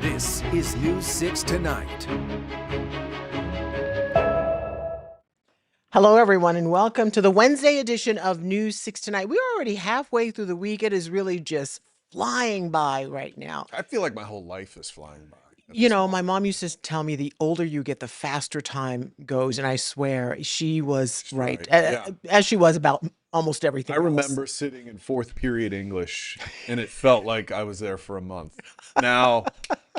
This is News 6 Tonight. Hello, everyone, and welcome to the Wednesday edition of News 6 Tonight. We're already halfway through the week. It is really just flying by right now. I feel like my whole life is flying by. You know, my mom used to tell me the older you get, the faster time goes. And I swear she was right, Yeah. as she was about almost everything I else. remember sitting in fourth period English, and it felt like I was there for a month. Now,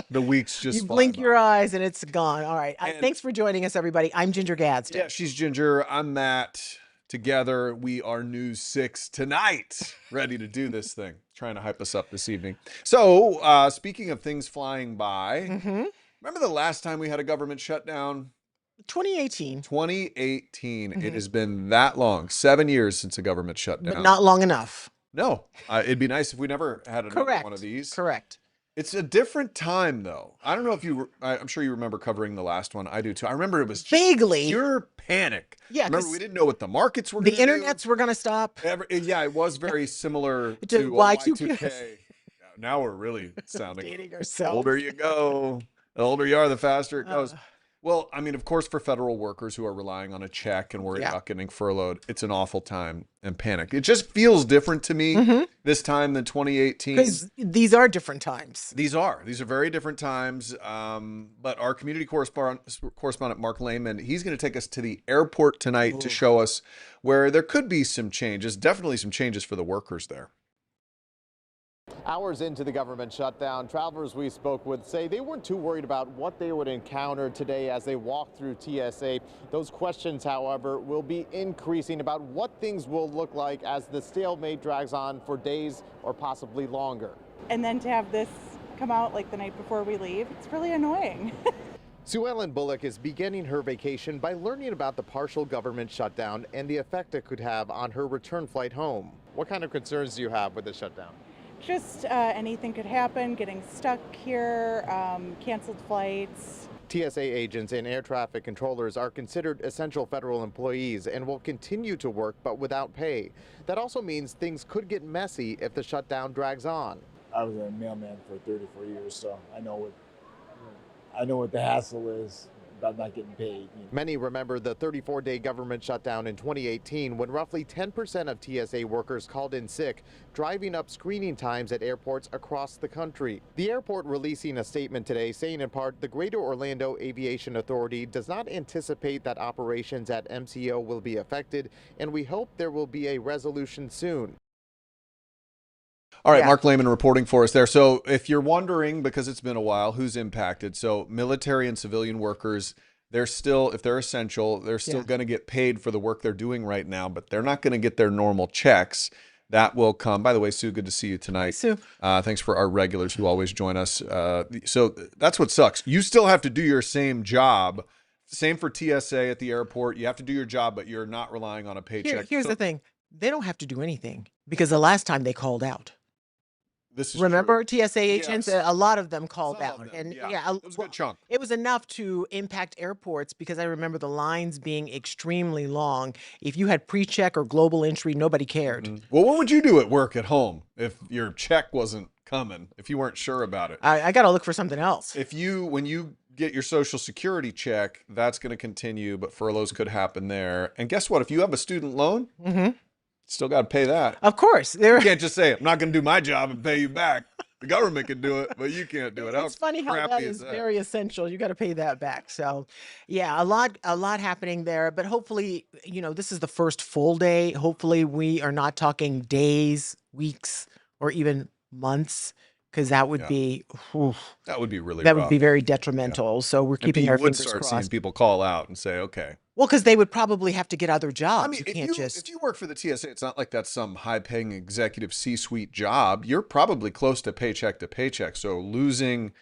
the weeks just You fly blink by. your eyes and it's gone. All right. And- Thanks for joining us, everybody. I'm Ginger Gadsden. Yeah, she's Ginger. I'm Matt. Together, we are News 6 Tonight, ready to do this thing, trying to hype us up this evening. So, speaking of things flying by, remember the last time we had a government shutdown? 2018, 2018. It has been that long, 7 years since a government shutdown. but not long enough. No, it'd be nice if we never had another Correct. one of these. Correct. It's a different time, though. I don't know if I'm sure you remember covering the last one. I do too. I remember it was just Vaguely. pure panic. Yeah, remember 'cause we didn't know what the markets were. The gonna do. internets were going to stop. Yeah, it was very similar To to Y2K. Y2K. Now we're really sounding. Dating The ourselves. older you go, the older you are, the faster it goes. Well, I mean, of course, for federal workers who are relying on a check and worried about getting furloughed, it's an awful time and panic. It just feels different to me this time than 2018. Because these are different times. These are very different times. But our community correspondent Mark Lehman, he's going to take us to the airport tonight to show us where there could be some changes, definitely some changes for the workers there. Hours into the government shutdown, travelers we spoke with say they weren't too worried about what they would encounter today as they walk through TSA. Those questions, however, will be increasing about what things will look like as the stalemate drags on for days or possibly longer. And then to have this come out like the night before we leave, it's really annoying. Sue Ellen Bullock is beginning her vacation by learning about the partial government shutdown and the effect it could have on her return flight home. What kind of concerns do you have with the shutdown? Just anything could happen, getting stuck here, canceled flights. TSA agents and air traffic controllers are considered essential federal employees and will continue to work but without pay. That also means things could get messy if the shutdown drags on. I was a mailman for 34 years, so I know what the hassle is about not getting paid. Many remember the 34-day government shutdown in 2018 when roughly 10% of TSA workers called in sick, driving up screening times at airports across the country. The airport releasing a statement today saying in part the Greater Orlando Aviation Authority does not anticipate that operations at MCO will be affected, and we hope there will be a resolution soon. All right, Mark Lehman reporting for us there. So if you're wondering, because it's been a while, who's impacted? So military and civilian workers, they're still, if they're essential, they're still going to get paid for the work they're doing right now, but they're not going to get their normal checks. That will come. By the way, Sue, good to see you tonight. Hi, Sue. Thanks for our regulars who always join us. So that's what sucks. You still have to do your same job. Same for TSA at the airport. You have to do your job, but you're not relying on a paycheck. Here's the thing. They don't have to do anything because the last time they called out. This is Remember true. TSA agents? Yes. A lot of them called Some of out. them, And yeah. yeah, It was a good chunk. it was enough to impact airports because I remember the lines being extremely long. If you had pre-check or global entry, nobody cared. Well, what would you do at work at home if your check wasn't coming, if you weren't sure about it? I got to look for something else. When you get your Social Security check, that's going to continue, but furloughs could happen there. And guess what? If you have a student loan, still got to pay that. Of course, You can't just say, I'm not going to do my job and pay you back. The government can do it, but you can't do it. It's funny how that crappy is that? very essential. You got to pay that back. So, yeah, a lot happening there. But hopefully, this is the first full day. Hopefully, we are not talking days, weeks, or even months, because that would Yeah. be That would be really that rough. would be very detrimental. So we're And keeping you our would fingers start seeing crossed. people call out and say, okay. Well, because they would probably have to get other jobs. I mean, You if can't you, just. if you work for the TSA, it's not like that's some high-paying executive C-suite job. You're probably close to paycheck. So losing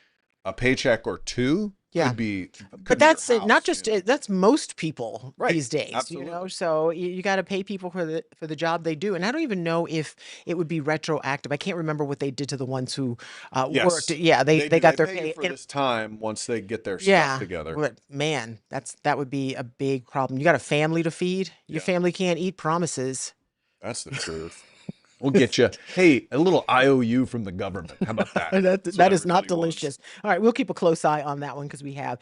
a paycheck or two Yeah. could be. But that's it, not just that's most people Right, these days, absolutely. So you got to pay people for the job they do, and I don't even know if it would be retroactive. I can't remember what they did to the ones who Yes. worked. Yeah, they do. got their pay you pay. for this time once they get their Yeah, stuff together. but man, that would be a big problem. You got a family to feed. Your Yeah. family can't eat promises. That's the truth. We'll get you. Hey, a little IOU from the government. How about that? That That's that what is not everybody wants. delicious. All right, we'll keep a close eye on that one because we have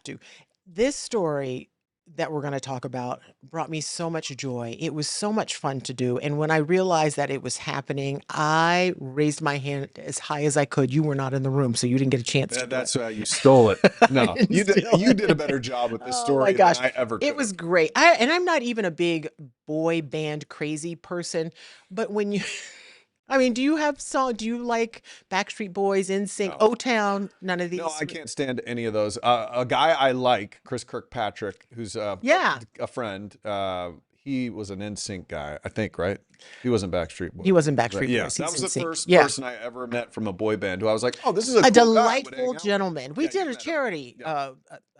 to. This story that we're going to talk about brought me so much joy. It was so much fun to do, and when I realized that it was happening, I raised my hand as high as I could. You were not in the room, so you didn't get a chance to do it. That's why you stole it. No, didn't you did. steal You it. did a better job with this Oh story my gosh, than I ever could. it was great. I'm not even a big boy band crazy person, but when you I mean, do you like Backstreet Boys, NSYNC, No. O-Town, none of these? No, I can't stand any of those. A guy I like, Chris Kirkpatrick, who's Yeah. a friend. He was an NSYNC guy, I think, right? He wasn't Backstreet Boys. He wasn't Right, Backstreet yeah, Boys. that He's was the NSYNC. first Yeah. person I ever met from a boy band who I was like, oh, this is a A cool guy. I would delightful hang out with. gentleman. We Yeah, you did a met him. charity Yeah.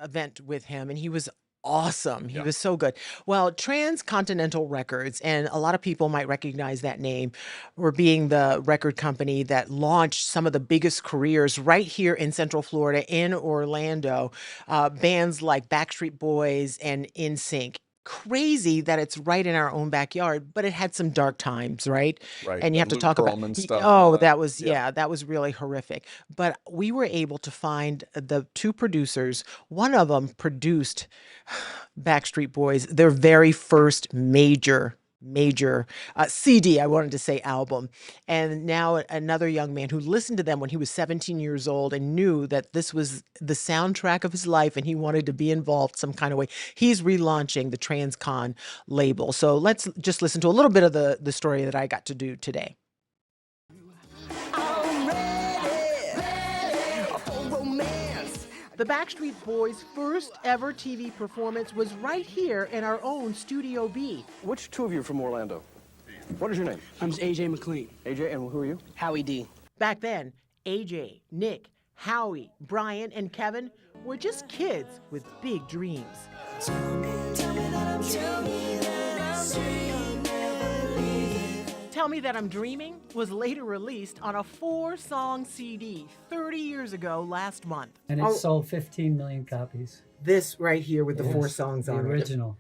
event with him, and he was awesome. He Yeah. was so good. Well, Transcontinental Records, and a lot of people might recognize that name, were being the record company that launched some of the biggest careers right here in Central Florida, in Orlando. Bands like Backstreet Boys and NSYNC. Crazy that it's right in our own backyard, but it had some dark times, right? Right, And you the have to Luke talk about Pearlman stuff and all oh, that. that was Yeah. that was really horrific. But we were able to find the two producers. One of them produced Backstreet Boys, their very first major CD, I wanted to say album. And now another young man who listened to them when he was 17 years old and knew that this was the soundtrack of his life and he wanted to be involved some kind of way. He's relaunching the Transcon label. So let's just listen to a little bit of the story that I got to do today. The Backstreet Boys' first ever TV performance was right here in our own Studio B. Which two of you are from Orlando? What is your name? I'm AJ McLean. AJ, and who are you? Howie D. Back then, AJ, Nick, Howie, Brian, and Kevin were just kids with big dreams. Tell Me That I'm Dreaming was later released on a 4-song CD 30 years ago last month. And it sold 15 million copies. This right here with the Yes, 4 songs the on it. original.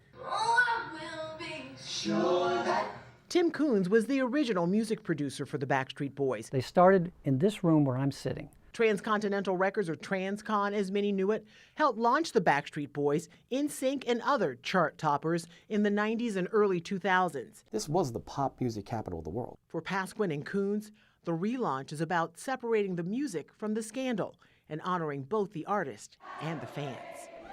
Tim Coons was the original music producer for the Backstreet Boys. They started in this room where I'm sitting. Transcontinental Records, or Transcon as many knew it, helped launch the Backstreet Boys, NSYNC, and other chart toppers in the 90s and early 2000s. This was the pop music capital of the world. For Pasquin and Coons, the relaunch is about separating the music from the scandal and honoring both the artist and the fans.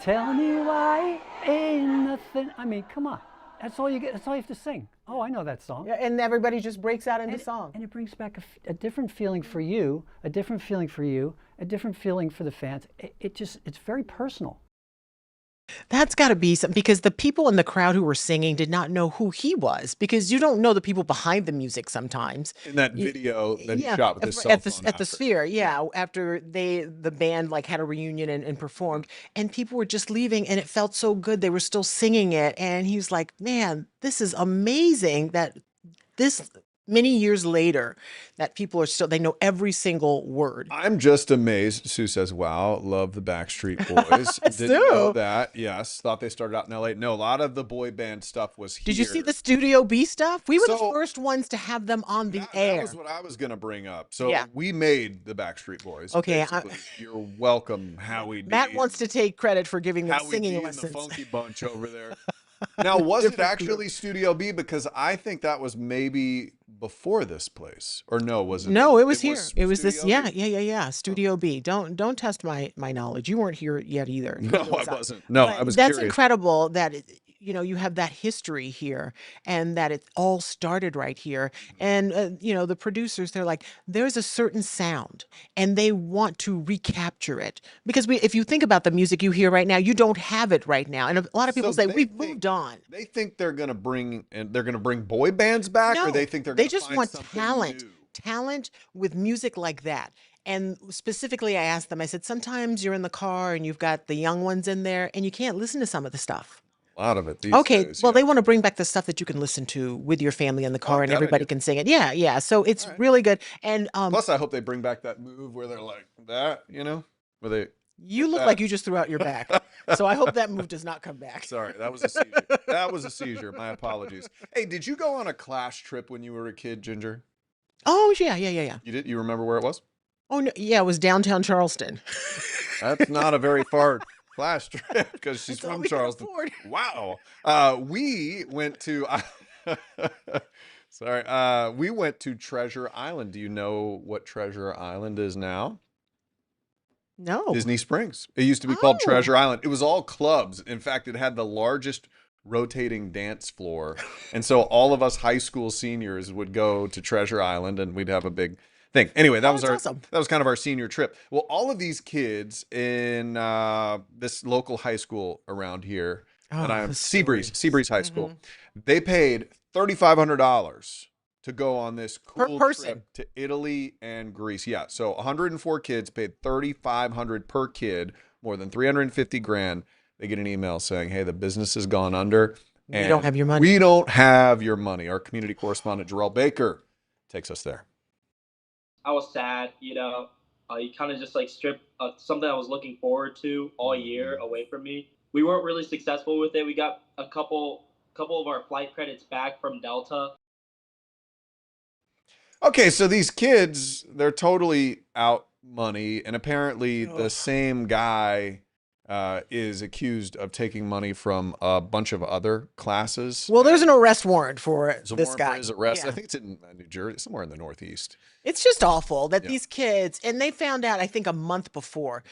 Tell me why ain't nothing. I mean, come on. That's all you get. That's all you have to sing. Oh, I know that song. Yeah, and everybody just breaks out into song. And it brings back a different feeling for you, a different feeling for you, a different feeling for the fans. It's very personal. That's got to be something, because the people in the crowd who were singing did not know who he was, because you don't know the people behind the music sometimes. In that video that he Yeah, shot with his cell at phone the after. Sphere, yeah, after the band like had a reunion and performed, and people were just leaving, and it felt so good. They were still singing it, and he was like, "Man, this is amazing that this many years later that people are still, they know every single word. I'm just amazed. Sue says, wow, love the Backstreet Boys. Didn't know Sue. that. Yes. Thought they started out in LA. No, a lot of the boy band stuff was here. Did you see the Studio B stuff? We were the So- first ones to have them on the That air. was what I was going to bring up. So Yeah. we made the Backstreet Boys. Okay, basically. You're welcome, Howie D. Matt wants to take credit for giving them Howie singing D and the lessons. Funky Bunch over there. Now, was it Different actually Studio B? Because I think that was maybe before this place, or no? Was it? No, it was here. It was this. Studio Yeah, B? yeah. Studio B. Don't test my knowledge. You weren't here yet either. No, Neither was I wasn't. No, But I was that's curious. incredible that you have that history here, and that it all started right here. And the producers, they're like, there's a certain sound, and they want to recapture it because if you think about the music you hear right now, you don't have it right now, and a lot of people So say they we've think- moved on. They think they're going to bring boy bands back, or No, they think they're they going to just find want something talent, new? talent with music like that. And specifically, I asked them, I said, sometimes you're in the car and you've got the young ones in there and you can't listen to some of the stuff. A lot of it these Okay, days. well, yeah. they want to bring back the stuff that you can listen to with your family in the car and that everybody idea. can sing it. Yeah, yeah. So it's right. really good. And Plus, I hope they bring back that move where they're like that, where they. you look that. like you just threw out your back. So I hope that move does not come back. Sorry, that was a seizure. That was a seizure. My apologies. Hey, did you go on a Clash trip when you were a kid, Ginger? Oh, yeah. You did? You remember where it was? Oh, no, yeah, it was downtown Charleston. That's not a very far Clash trip because she's That's all from we could Charleston. afford. Wow. We went to. Sorry. We went to Treasure Island. Do you know what Treasure Island is now? No. Disney Springs. It used to be called Oh. Treasure Island. It was all clubs. In fact, it had the largest rotating dance floor. And so all of us high school seniors would go to Treasure Island and we'd have a big thing. Anyway, that was that's awesome. that was kind of our senior trip. Well, all of these kids in this local high school around here that Oh, I'm the Seabreeze High School. They paid $3,500 to go on this Per cool person. trip to Italy and Greece. Yeah, so 104 kids paid $3,500 per kid, more than 350 grand. They get an email saying, "Hey, the business has gone under. We don't have your money." We don't have your money." Our community correspondent Jarrell Baker takes us there. I was sad, you kind of just like stripped something I was looking forward to all year away from me. We weren't really successful with it. We got a couple of our flight credits back from Delta. Okay, so these kids, they're totally out money, and apparently the same guy is accused of taking money from a bunch of other classes. Well, there's an arrest warrant for There's a this warrant guy. for his arrest. Yeah. I think it's in New Jersey, somewhere in the Northeast. It's just awful that Yeah. these kids, and they found out, I think, a month before,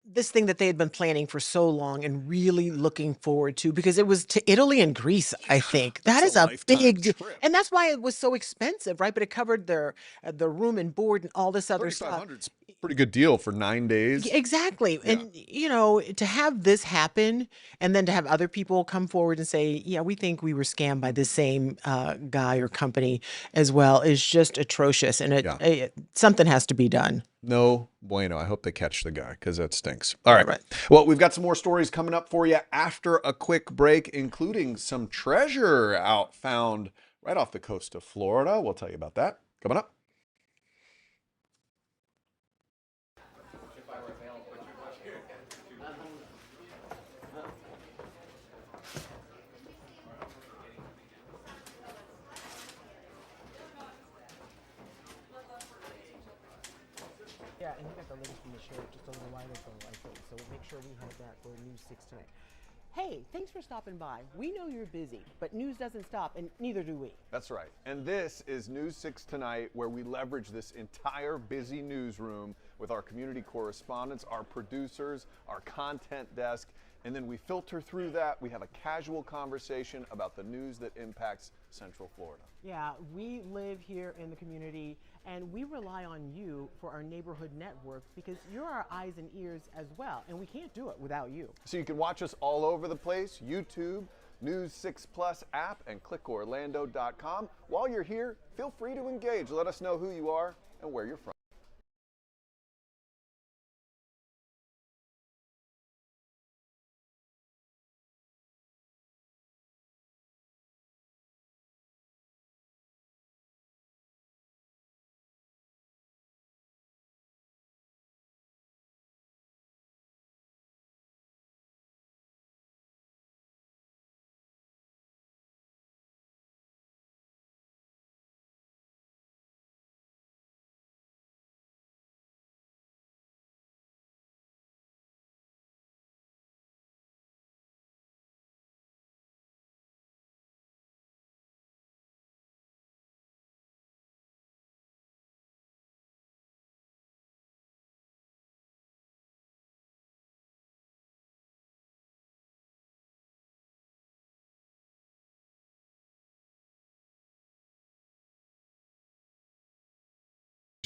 this thing that they had been planning for so long and really looking forward to, because it was to Italy and Greece, I think. That It's is a a lifetime big deal. trip. And that's why it was so expensive, right? But it covered their the room and board and all this other stuff. $3,500's a pretty good deal for 9 days. Exactly. Yeah. And, to have this happen and then to have other people come forward and say, yeah, we think we were scammed by this same guy or company as well is just atrocious. And something has to be done. No bueno. I hope they catch the guy because that stinks. All right. Right. Well, we've got some more stories coming up for you after a quick break, including some treasure found right off the coast of Florida. We'll tell you about that coming up. Yeah, and you got the link from the show just a little while ago, I think. So make sure we have that for News 6 tonight. Hey, thanks for stopping by. We know you're busy, but news doesn't stop, and neither do we. That's right. And this is News 6 Tonight, where we leverage this entire busy newsroom with our community correspondents, our producers, our content desk, and then we filter through that. We have a casual conversation about the news that impacts Central Florida. Yeah, we live here in the community, and we rely on you for our neighborhood network because you're our eyes and ears as well, and we can't do it without you. So you can watch us all over the place, YouTube, News 6 Plus app, and clickorlando.com. While you're here, feel free to engage. Let us know who you are and where you're from.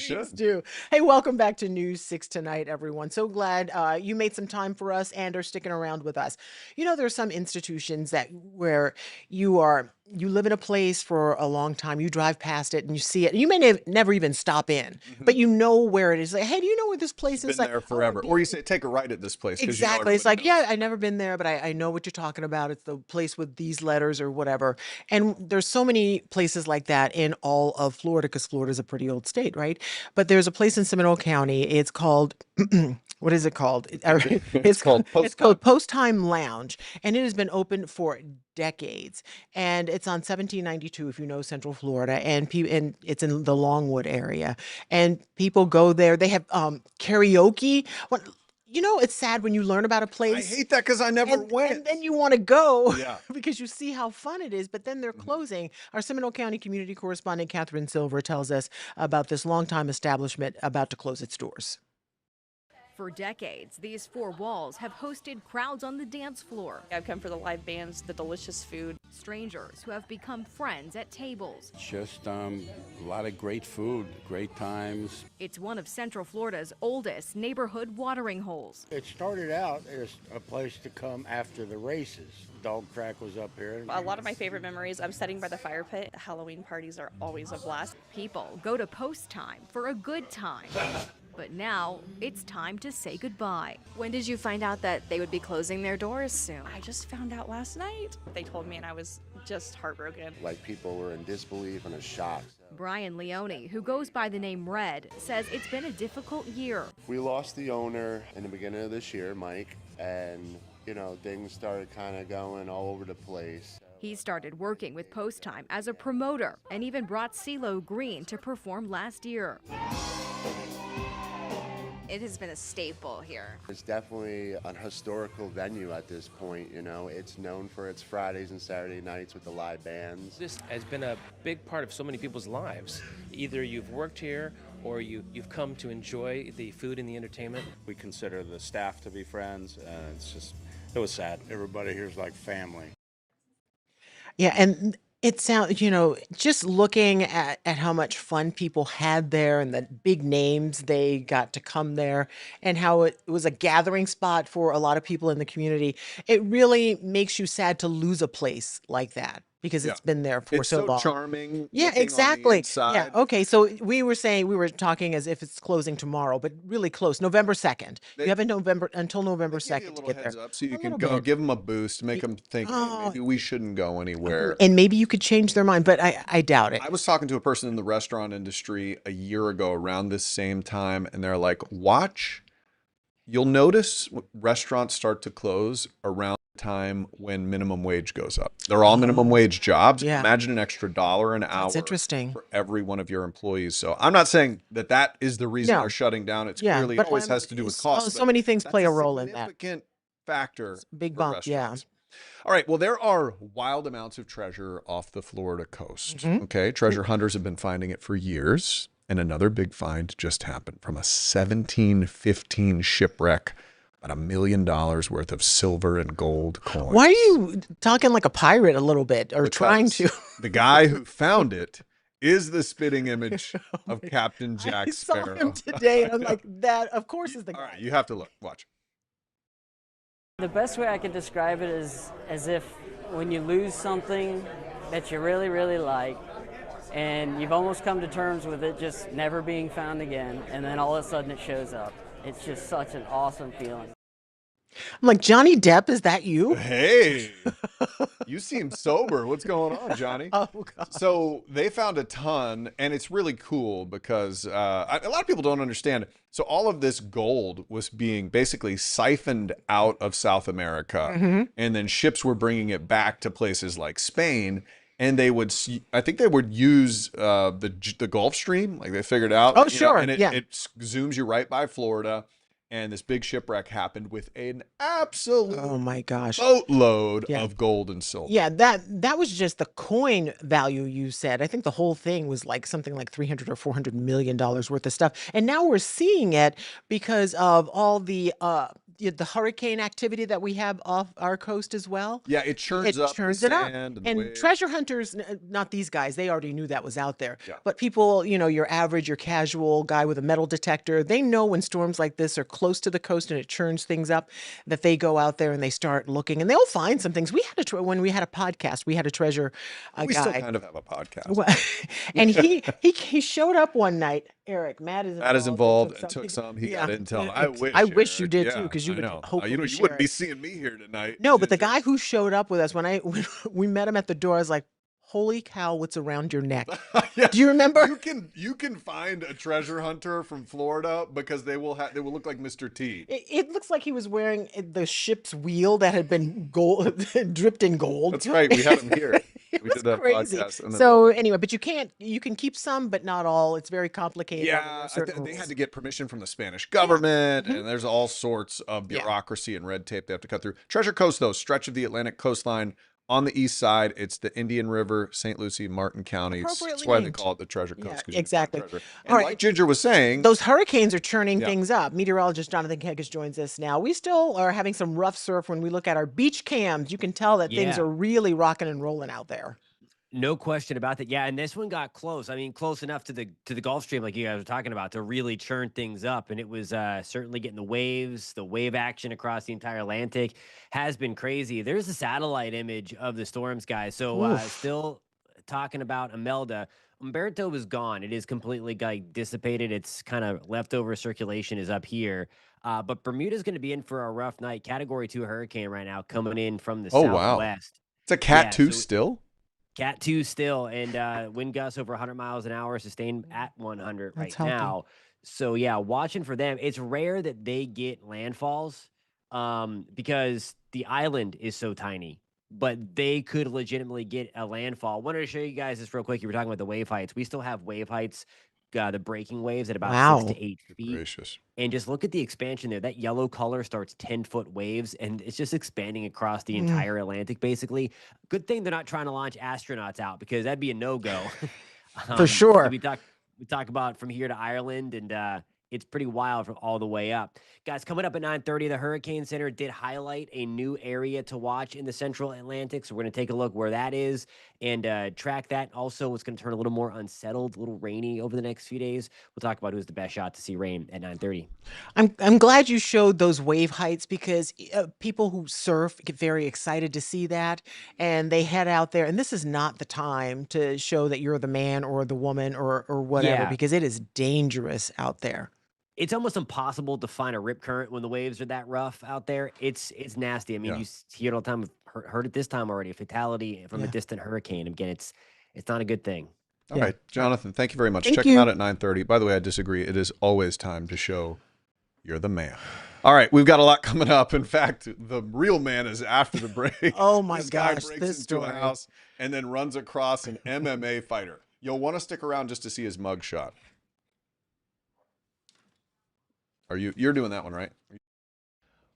Please do. Hey, welcome back to News 6 Tonight, everyone. So glad you made some time for us and are sticking around with us. You know, there are some institutions that where you live in a place for a long time, you drive past it and you see it. You may never even stop in, but you know where it is. Like, hey, do you know where this place Been is? Like, there forever. Or you say, take a right at this place. 'cause exactly. It's like, everybody yeah, I've never been there, but I know what you're talking about. It's the place with these letters or whatever. And there's so many places like that in all of Florida because Florida's a pretty old state, right? But there's a place in Seminole County. It's called, what is it called? It's called Post it's called Post Time Lounge, and it has been open for decades. And it's on 1792, if you know Central Florida, and it's in the Longwood area. And people go there. They have karaoke. What you know, it's sad when you learn about a I place hate that because I never went. and then you want to go Yeah. because you see how fun it is, but then they're closing. Our Seminole County community correspondent Catherine Silver tells us about this longtime establishment about to close its doors. For decades, these four walls have hosted crowds on the dance floor. I've come for the live bands, the delicious food. Strangers who have become friends at tables. Just a lot of great food, great times. It's one of Central Florida's oldest neighborhood watering holes. It started out as a place to come after the races. Dog track was up here. A lot of my favorite memories, I'm sitting by the fire pit. Halloween parties are always a blast. People go to Post Time for a good time. But now it's time to say goodbye. When did you find out that they would be closing their doors soon? I just found out last night. They told me and I was just heartbroken. Like people were in disbelief and a shock. Brian Leone, who goes by the name Red, says it's been a difficult year. We lost the owner in the beginning of this year, Mike, and things started kind of going all over the place. He started working with Post Time as a promoter and even brought CeeLo Green to perform last year. It has been a staple here. It's definitely an historical venue at this point, It's known for its Fridays and Saturday nights with the live bands. This has been a big part of so many people's lives. Either you've worked here or you've come to enjoy the food and the entertainment. We consider the staff to be friends, and it was sad. Everybody here's like family. Yeah, and it sounds, just looking at how much fun people had there and the big names they got to come there and how it was a gathering spot for a lot of people in the community, it really makes you sad to lose a place like that because it's been there for It's so so long. charming. Yeah, looking on the exactly. Yeah. inside. Okay. So we were talking as if it's closing tomorrow, but really close, November 2nd. You have until November Give you a 2nd to little get heads there. up so you A can little go bit. give them a boost, make them think Oh. maybe we shouldn't go anywhere. And maybe you could change their mind, but I doubt it. I was talking to a person in the restaurant industry a year ago around this same time, and they're like, you'll notice restaurants start to close around the time when minimum wage goes up. They're all minimum wage jobs. Yeah. Imagine an extra $1 an hour That's interesting. for every one of your employees. So I'm not saying that is the reason No. they're shutting down. It's Yeah, clearly but always has to do with it's- cost. so but many things that's play a role in that. significant factor. Big for bump, yeah. restaurants. All right. Well, there are wild amounts of treasure off the Florida coast. Mhm. Okay. Treasure hunters have been finding it for years. And another big find just happened from a 1715 shipwreck. About $1 million worth of silver and gold coins. Why are you talking like a pirate a little bit or trying to? The guy who found it is the spitting image of Captain Jack I saw Sparrow. him today and I'm like, that of course is the guy. All right, you have to look. Watch. The best way I could describe it is as if when you lose something that you really, really like, and you've almost come to terms with it just never being found again, and then all of a sudden it shows up. It's just such an awesome feeling. I'm like, Johnny Depp, is that you? Hey, you seem sober. What's going on, Johnny? Oh, God. So they found a ton, and it's really cool because a lot of people don't understand. So all of this gold was being basically siphoned out of South America, Mhm. and then ships were bringing it back to places like Spain. And they would, I think they would use the Gulf Stream, like they figured out. Oh, sure, and it, yeah. it zooms you right by Florida. And this big shipwreck happened with an absolute Oh my gosh. boatload Yeah. of gold and silver. Yeah, that was just the coin value you said. I think the whole thing was like something like $300 or $400 million worth of stuff. And now we're seeing it because of all the the hurricane activity that we have off our coast as well. Yeah, it churns up the churns it up. sand and the And waves. treasure hunters, not these guys, they already knew that was out there. Yeah. But people, your average, your casual guy with a metal detector, they know when storms like this are close to the coast and it churns things up, that they go out there and they start looking and they'll find some things. We had when we had a podcast, we had a treasure We guy. still kind of have a podcast. Well, and he showed up one night. Eric, Matt is involved. Matt is involved and and took some. He Yeah. got intel. I wish you Eric. did Yeah, too, because you I would know. hopefully you share wouldn't be it. seeing me here tonight. No, but the guy who showed up with us when we met him at the door, I was like, "Holy cow, what's around your neck?" Do you remember? You can find a treasure hunter from Florida because they will look like Mr. T. It looks like he was wearing the ship's wheel that had been gold, dripped in gold. That's right. We had him here. We did that Crazy. podcast. And then- So anyway, but you can keep some, but not all. It's very complicated. There yeah, are certain they had rules. to get permission from the Spanish government, Mm-hmm. and there's all sorts of bureaucracy and red tape they have to cut through. Treasure Coast, though, stretch of the Atlantic coastline on the east side. It's the Indian River, St. Lucie, Martin counties. That's Appropriately why they named. call it the Treasure Coast. Yeah, 'cause you can exactly. find treasure. All And right. like Ginger was saying, Those hurricanes are churning Yeah. things up. Meteorologist Jonathan Kegis joins us now. We still are having some rough surf when we look at our beach cams. You can tell that things Yeah. are really rocking and rolling out there. No question about that. Yeah, and this one got close. I mean, close enough to the Gulf Stream, like you guys were talking about, to really churn things up. And it was certainly getting the wave action across the entire Atlantic has been crazy. There's a satellite image of the storms, guys. So Oof. still talking about Imelda. Umberto is gone. It is completely dissipated. It's kind of leftover circulation is up here. But Bermuda's going to be in for a rough night. Category 2 hurricane right now coming in from the oh wow, southwest. it's a Cat Yeah, 2 so- still. Cat 2 still, and wind gusts over 100 miles an hour, sustained at 100 right That's healthy. now. So yeah, watching for them. It's rare that they get landfalls because the island is so tiny, but they could legitimately get a landfall. Wanted to show you guys this real quick. You were talking about the wave heights. We still have wave heights, the breaking waves at about 6 to 8 feet. Gracious. And just look at the expansion there. That yellow color starts 10-foot waves, and it's just expanding across the entire Atlantic, basically. Good thing they're not trying to launch astronauts out, because that'd be a no-go. For sure. So we talk about from here to Ireland, and it's pretty wild from all the way up. Guys, coming up at 9:30, the Hurricane Center did highlight a new area to watch in the central Atlantic. So we're going to take a look where that is and track that. Also, it's going to turn a little more unsettled, a little rainy over the next few days. We'll talk about who's the best shot to see rain at 9:30. I'm glad you showed those wave heights, because people who surf get very excited to see that, and they head out there. And this is not the time to show that you're the man or the woman or whatever, Yeah. because it is dangerous out there. It's almost impossible to find a rip current when the waves are that rough out there. It's nasty. I mean, Yeah. you see it all the time. Heard it this time already. A fatality from a distant hurricane. Again, it's not a good thing. All right, Jonathan, thank you very much. Thank Check you. them out at 9:30. By the way, I disagree. It is always time to show you're the man. All right, we've got a lot coming up. In fact, the real man is after the break. Oh my This guy gosh, breaks this into a story. house and then runs across an MMA fighter. You'll want to stick around just to see his mugshot. You're doing that one, right?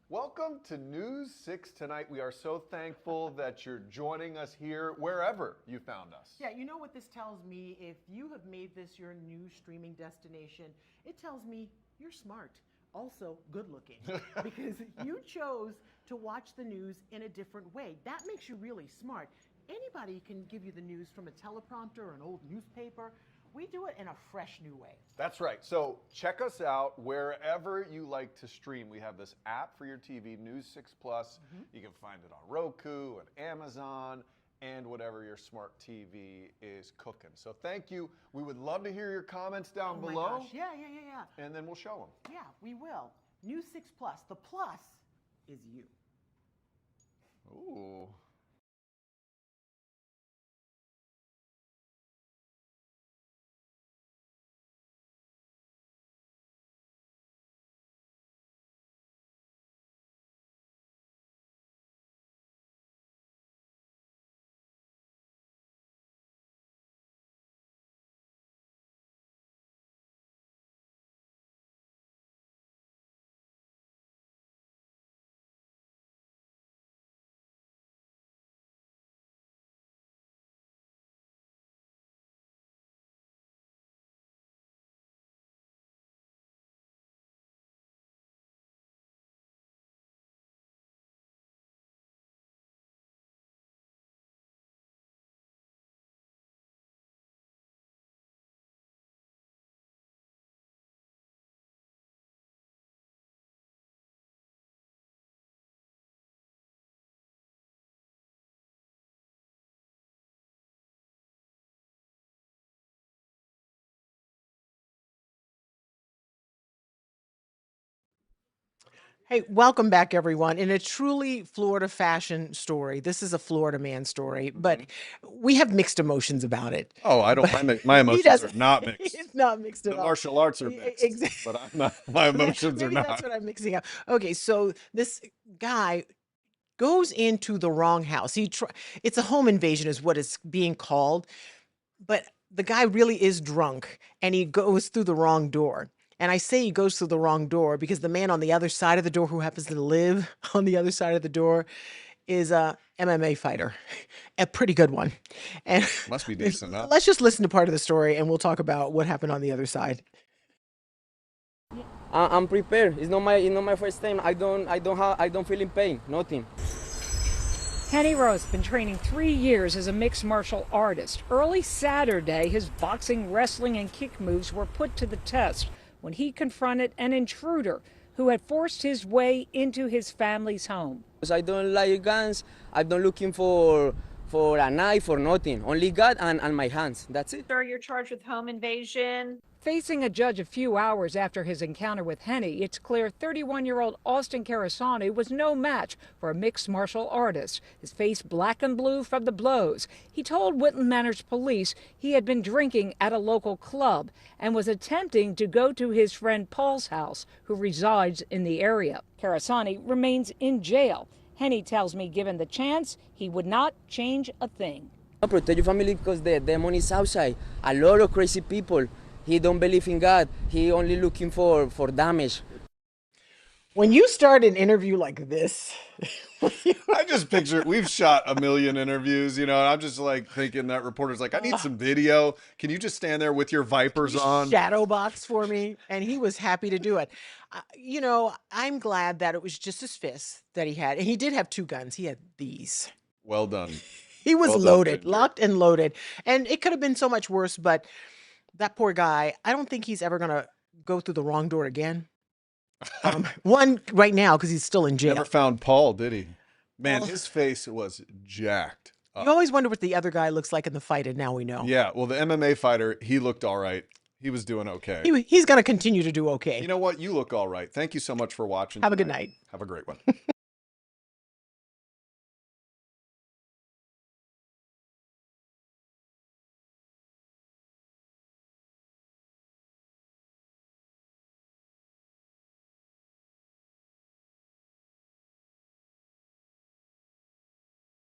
Welcome to News 6 Tonight. We are so thankful that you're joining us here wherever you found us. Yeah, you know what this tells me? If you have made this your new streaming destination, it tells me you're smart. Also, good looking, because you chose to watch the news in a different way. That makes you really smart. Anybody can give you the news from a teleprompter or an old newspaper. We do it in a fresh new way. That's right. So check us out wherever you like to stream. We have this app for your TV, News 6 Plus. You can find it on Roku and Amazon and whatever your smart TV is cooking. So thank you. We would love to hear your comments down Oh my below. gosh. Yeah. And then we'll show them. Yeah, we will. News 6 Plus. The plus is you. Ooh. Hey, welcome back, everyone. In a truly Florida fashion story, this is a Florida man story, but we have mixed emotions about it. Oh, I don't. My He emotions are doesn't. not mixed. It's not mixed at The all. martial arts are mixed, Exactly. but I'm not. My emotions are Maybe that's not. what I'm mixing up. Okay, so this guy goes into the wrong house. It's a home invasion, is what it's being called, but the guy really is drunk, and he goes through the wrong door. And I say he goes through the wrong door because the man on the other side of the door, who happens to live on the other side of the door, is a MMA fighter, a pretty good one. And Must be decent, huh? let's just listen to part of the story, and we'll talk about what happened on the other side. I'm prepared. It's not my first time. I don't feel in pain. Nothing. Henny Rose been training 3 years as a mixed martial artist. Early Saturday, his boxing, wrestling, and kick moves were put to the test when he confronted an intruder who had forced his way into his family's home. I don't like guns. I'm not looking for a knife or nothing. Only God and my hands. That's it. Sir, you're charged with home invasion. Facing a judge a few hours after his encounter with Henny, it's clear 31-year-old Austin Carasani was no match for a mixed martial artist. His face black and blue from the blows. He told Whitland Manors police he had been drinking at a local club and was attempting to go to his friend Paul's house, who resides in the area. Carasani remains in jail. Henny tells me given the chance, he would not change a thing. Protect your family because the demon is outside. A lot of crazy people. He don't believe in God. He only looking for damage. When you start an interview like this, I just picture we've shot a million interviews, and I'm just like thinking that reporter's like, I need some video. Can you just stand there with your Vipers on? Shadow box for me, and he was happy to do it. I'm glad that it was just his fists that he had, and he did have 2 guns. He had these. Well done. He was Well done, loaded, Ginger. locked and loaded, and it could have been so much worse. But that poor guy, I don't think he's ever gonna go through the wrong door again. One right now because he's still in jail. Never found Paul, did he? Man, his face was jacked up. You always wonder what the other guy looks like in the fight, and now we know. Yeah, well, the MMA fighter, he looked all right. He was doing okay. He's going to continue to do okay. You know what? You look all right. Thank you so much for watching. Have a good tonight. night. Have a great one.